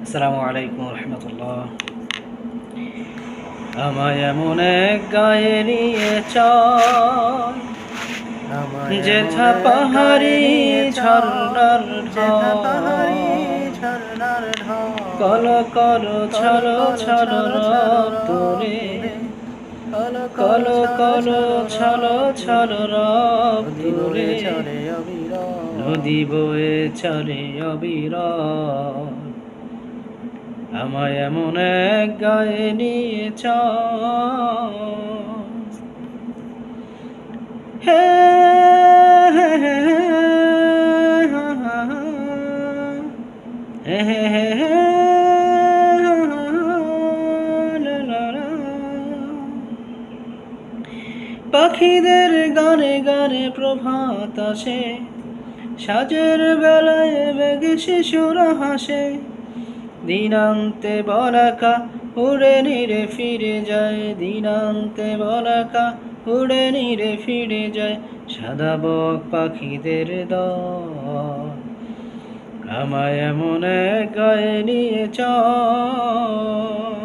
আসসালামু আলাইকুম রহমতুল্লাহ। আমায় এমন এক গায়ে নিয়ে চল, যেথা পাহাড়ি ঝর্ণার ঢল, কল কল ছলো ছলো রব তোরে, কল কল ছলো ছলো রব তোরে, নদী বয়ে চলে অবিরল। আমায় এমন এক গায়ে নিয়ে চল, হে হে হে হে হে হে হে লা লা লা। পাখিদের গানে গানে প্রভাত আসে, সাজের বেলায় বেগে শিশুরা হাসে, দিনান্তে বলাকা উড়ে নিরে ফিরে যায়, দিনান্তে বলাকা উড়ে নিরে ফিরে যায়, সাদা বক পাখিদের দল। আমায় এমন এক গায়ে নিয়ে চল।